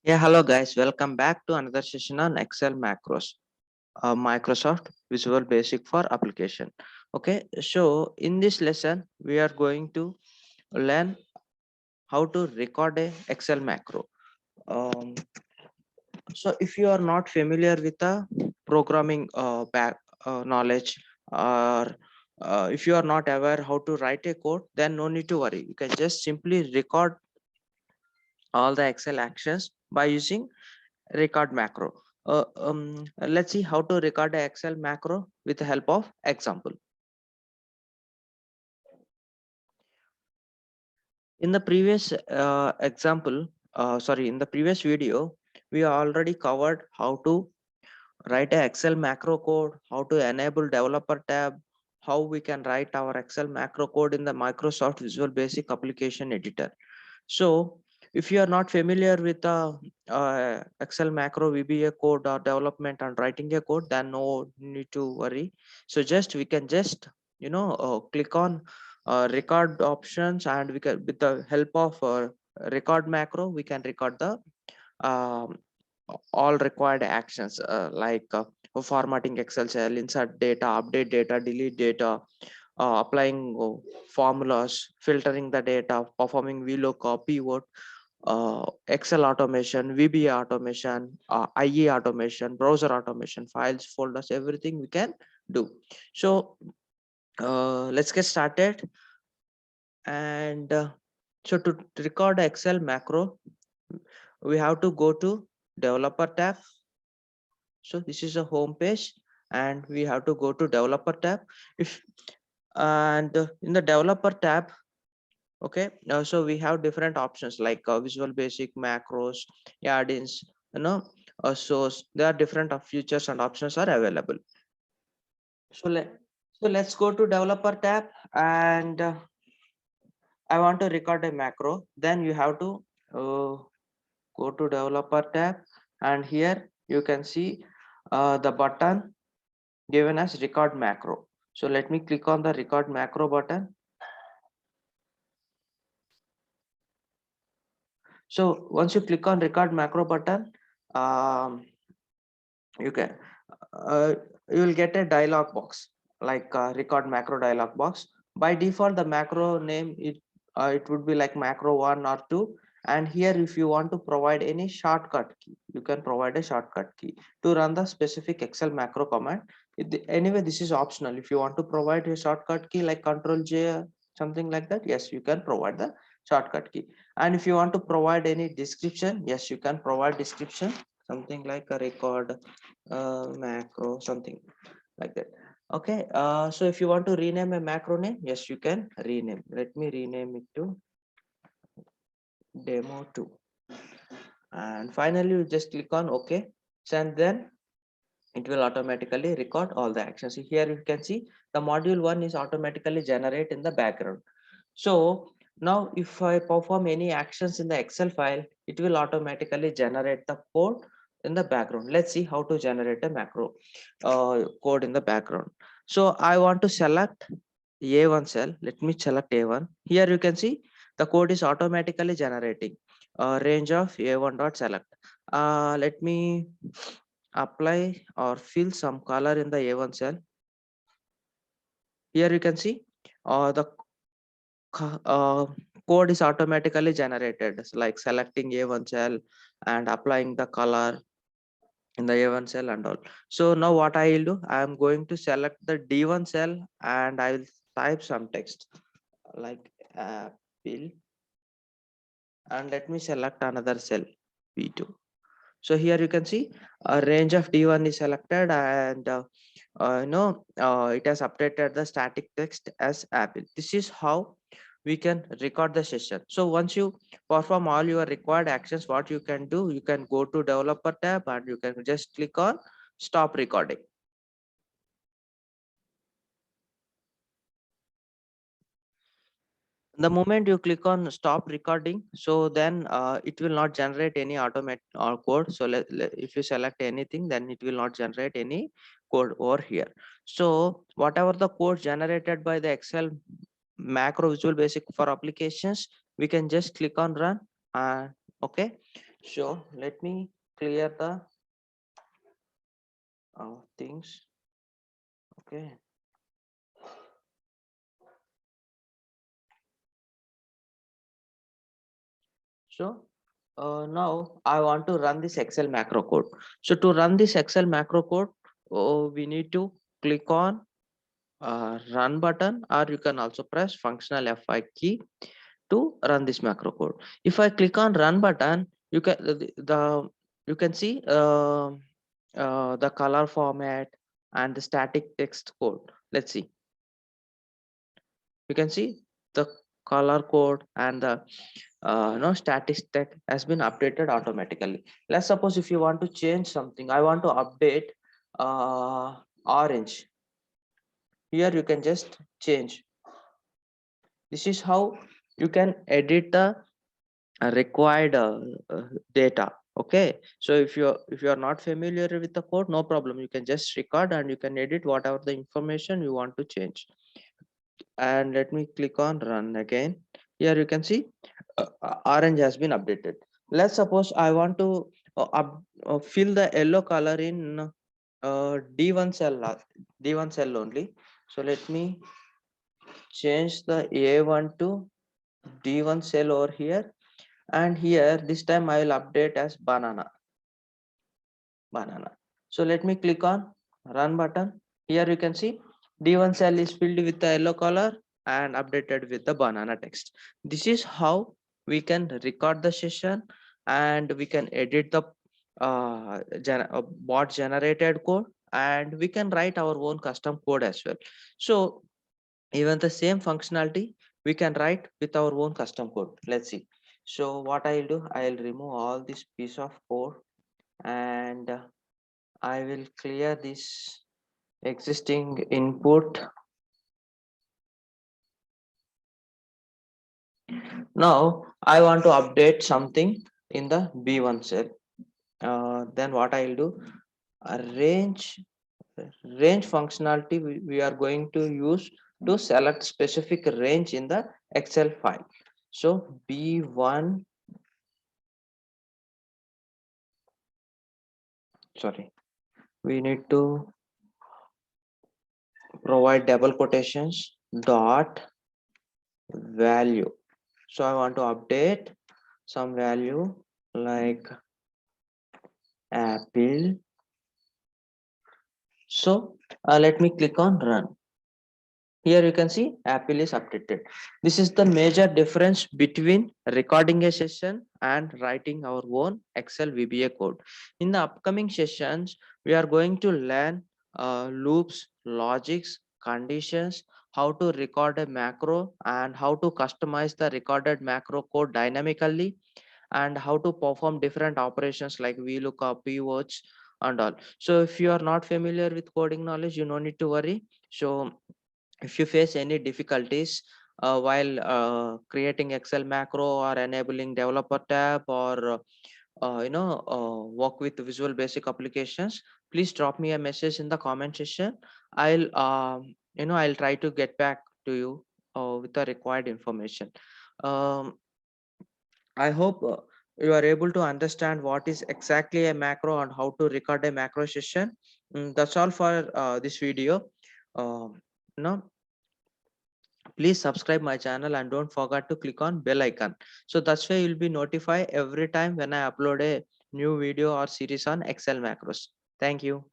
Yeah, hello guys. Welcome back to another session on Excel macros, Microsoft Visual Basic for application. Okay, so in this lesson, we are going to learn how to record a Excel macro. Um, so if you are not familiar with the programming back knowledge, or if you are not aware how to write a code, then no need to worry. You can just simply record all the Excel actions by using record macro. Let's see how to record a Excel macro with the help of example. In the previous in the previous video, we already covered how to write a Excel macro code, how to enable developer tab, how we can write our Excel macro code in the Microsoft Visual Basic Application Editor. So if you are not familiar with the Excel macro VBA code or development and writing a code, then no need to worry. So just we can just click on record options, and we can, with the help of record macro, we can record the um, all required actions formatting Excel cell, insert data, update data, delete data, applying formulas, filtering the data, performing VLOOKUP, pivot, Excel automation, VBA automation, IE automation, browser automation, files, folders, everything we can do. So let's get started. And so to record Excel macro, we have to go to developer tab. So this is a home page, and we have to go to developer tab. If and in the developer tab, okay, so we have different options like Visual Basic, macros, add-ins, source. There are different features and options are available. So let's go to developer tab, and I want to record a macro. Then you have to go to developer tab, and here you can see the button given as record macro. So let me click on the record macro button. So once you click on record macro button, um, you can uh, you will get a dialog box like record macro dialog box. By default, the macro name, it would be like macro 1 or 2. And here, if you want to provide any shortcut key, you can provide a shortcut key to run the specific Excel macro command. Anyway, this is optional. If you want to provide a shortcut key like Control J, something like that, yes, you can provide the shortcut key. And if you want to provide any description, yes, you can provide description, something like a record macro, something like that. Okay, so if you want to rename a macro name, yes, you can rename. Let me rename it to demo2. And finally, you just click on OK, and then it will automatically record all the actions. Here you can see the module 1 is automatically generate in the background. So now if I perform any actions in the Excel file, it will automatically generate the code in the background. Let's see how to generate a macro code in the background. So I want to select A1 cell. Let me select A1. Here you can see the code is automatically generating range of A1 dot select. Let me apply or fill some color in the A1 cell. Here you can see the uh, code is automatically generated, like selecting A1 cell and applying the color in the A1 cell and all. So now what I will do, I am going to select the D1 cell, and I will type some text like apple, and let me select another cell B2. So here you can see a range of D1 is selected, and it has updated the static text as apple. This is how we can record the session. So once you perform all your required actions, what you can do, you can go to developer tab, and you can just click on stop recording. The moment you click on stop recording, so then it will not generate any automatic or code. So if you select anything, then it will not generate any code over here. So whatever the code generated by the Excel macro Visual Basic for applications, we can just click on run. Okay, So let me clear the things. Okay. So now I want to run this Excel macro code. So to run this Excel macro code, we need to click on run button, or you can also press functional F5 key to run this macro code. If I click on run button, you can you can see the color format and the static text code. Let's see. You can see the color code and the no statistic has been updated automatically. Let's suppose if you want to change something, I want to update orange. Here you can just change. This is how you can edit the required data. Okay, so if you are not familiar with the code, no problem, you can just record and you can edit whatever the information you want to change. And let me click on run again. Here you can see orange has been updated. Let's suppose I want to fill the yellow color in d1 cell, d1 cell only. So let me change the a1 to d1 cell over here, and here this time I will update as banana. So let me click on run button. Here you can see d1 cell is filled with the yellow color and updated with the banana text. This is how we can record the session, and we can edit the bot generated code, and we can write our own custom code as well. So even the same functionality we can write with our own custom code. Let's see. So what I'll do, I'll remove all this piece of code, and I will clear this existing input. Now I want to update something in the B1 cell. Then what I'll do, range functionality we are going to use to select specific range in the Excel file. So B1, sorry, we need to provide double quotations dot value. So I want to update some value like apple. So let me click on run. Here you can see apple is updated. This is the major difference between recording a session and writing our own Excel VBA code. In the upcoming sessions, we are going to learn loops, logics, conditions, how to record a macro, and how to customize the recorded macro code dynamically, and how to perform different operations like VLOOKUP, pivots, and all. So if you are not familiar with coding knowledge, you no need to worry. So if you face any difficulties while creating Excel macro or enabling developer tab, or work with Visual Basic applications, please drop me a message in the comment section. I'll try to get back to you with the required information. um, I hope you are able to understand what is exactly a macro and how to record a macro session. That's all for this video. Um, no, please subscribe my channel and don't forget to click on bell icon. So that's why you'll be notified every time when I upload a new video or series on Excel macros. Thank you.